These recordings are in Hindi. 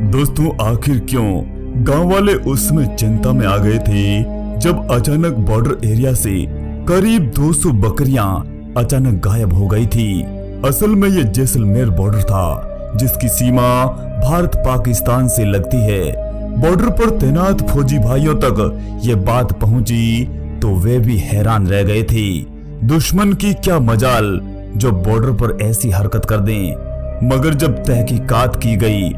दोस्तों, आखिर क्यों गांव वाले उस समय चिंता में आ गए थे जब अचानक बॉर्डर एरिया से करीब 200 बकरियां अचानक गायब हो गई थी। असल में ये जैसलमेर बॉर्डर था जिसकी सीमा भारत पाकिस्तान से लगती है। बॉर्डर पर तैनात फौजी भाइयों तक ये बात पहुंची तो वे भी हैरान रह गए थे। दुश्मन की क्या मजाल जो बॉर्डर पर ऐसी हरकत कर दें। मगर जब तहकीकात की गई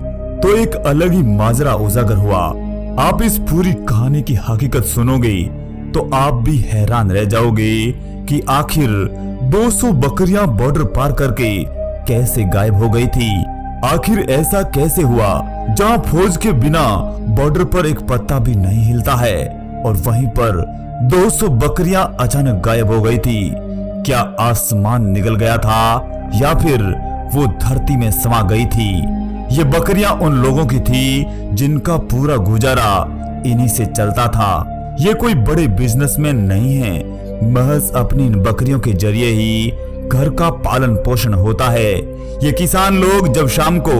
तो एक अलग ही माजरा उजागर हुआ। आप इस पूरी कहानी की हकीकत सुनोगे तो आप भी हैरान रह जाओगे कि आखिर 200 बकरियां बॉर्डर पार करके कैसे गायब हो गई थी। आखिर ऐसा कैसे हुआ जहां फौज के बिना बॉर्डर पर एक पत्ता भी नहीं हिलता है और वहीं पर 200 बकरियां अचानक गायब हो गई थी। क्या आसमान निगल गया था या फिर वो धरती में समा गई थी। ये बकरियां उन लोगों की थी जिनका पूरा गुजारा इन्हीं से चलता था। ये कोई बड़े बिजनेसमैन नहीं है, महज अपनी इन बकरियों के जरिए ही घर का पालन पोषण होता है। ये किसान लोग जब शाम को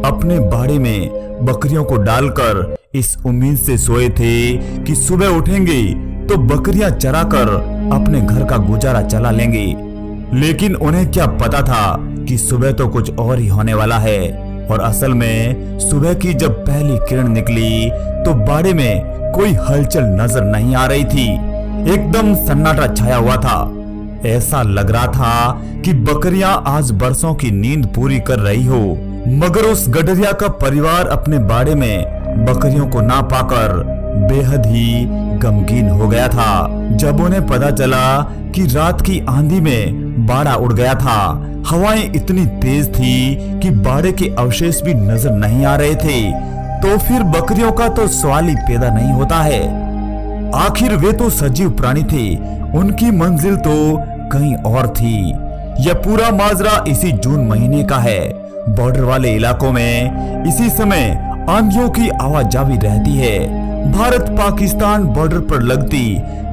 अपने बाड़े में बकरियों को डालकर इस उम्मीद से सोए थे कि सुबह उठेंगे तो बकरियां चराकर अपने घर का गुजारा चला लेंगे। लेकिन उन्हें क्या पता था कि सुबह तो कुछ और ही होने वाला है। और असल में सुबह की जब पहली किरण निकली तो बाड़े में कोई हलचल नजर नहीं आ रही थी। एकदम सन्नाटा छाया हुआ था। ऐसा लग रहा था कि बकरियां आज बरसों की नींद पूरी कर रही हो। मगर उस गडरिया का परिवार अपने बाड़े में बकरियों को ना पाकर बेहद ही गमगीन हो गया था। जब उन्हें पता चला कि रात की आंधी में बाड़ा उड़ गया था, हवाएं इतनी तेज थी कि बाड़े के अवशेष भी नजर नहीं आ रहे थे, तो फिर बकरियों का तो सवाल ही पैदा नहीं होता है। आखिर वे तो सजीव प्राणी थे, उनकी मंजिल तो कहीं और थी। यह पूरा माजरा इसी जून महीने का है। बॉर्डर वाले इलाकों में इसी समय आंधियों की आवाजावी रहती है। भारत पाकिस्तान बॉर्डर पर लगती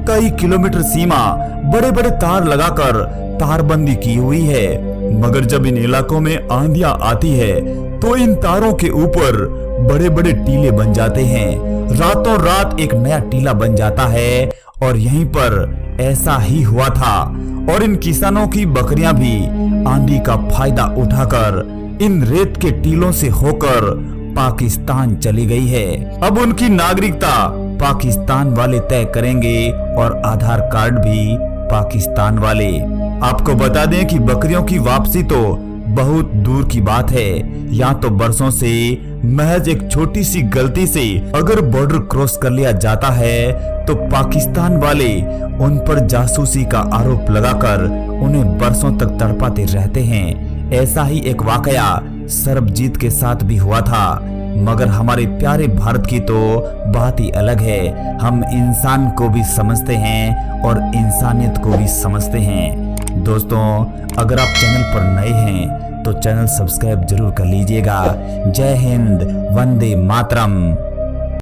कई किलोमीटर सीमा बड़े बड़े तार लगाकर तारबंदी की हुई है। मगर जब इन इलाकों में आंधियां आती है तो इन तारों के ऊपर बड़े बड़े टीले बन जाते हैं। रातों रात एक नया टीला बन जाता है और यहीं पर ऐसा ही हुआ था। और इन किसानों की बकरियां भी आंधी का फायदा उठाकर इन रेत के टीलों से होकर पाकिस्तान चली गई है। अब उनकी नागरिकता पाकिस्तान वाले तय करेंगे और आधार कार्ड भी पाकिस्तान वाले। आपको बता दें कि बकरियों की वापसी तो बहुत दूर की बात है। यहाँ तो बरसों से महज एक छोटी सी गलती से अगर बॉर्डर क्रॉस कर लिया जाता है तो पाकिस्तान वाले उन पर जासूसी का आरोप लगाकर उन्हें बरसों तक तड़पाते रहते हैं। ऐसा ही एक वाकया सरबजीत के साथ भी हुआ था। मगर हमारे प्यारे भारत की तो बात ही अलग है। हम इंसान को भी समझते हैं और इंसानियत को भी समझते हैं। दोस्तों, अगर आप चैनल पर नए हैं तो चैनल सब्सक्राइब जरूर कर लीजिएगा। जय हिंद, वंदे मातरम।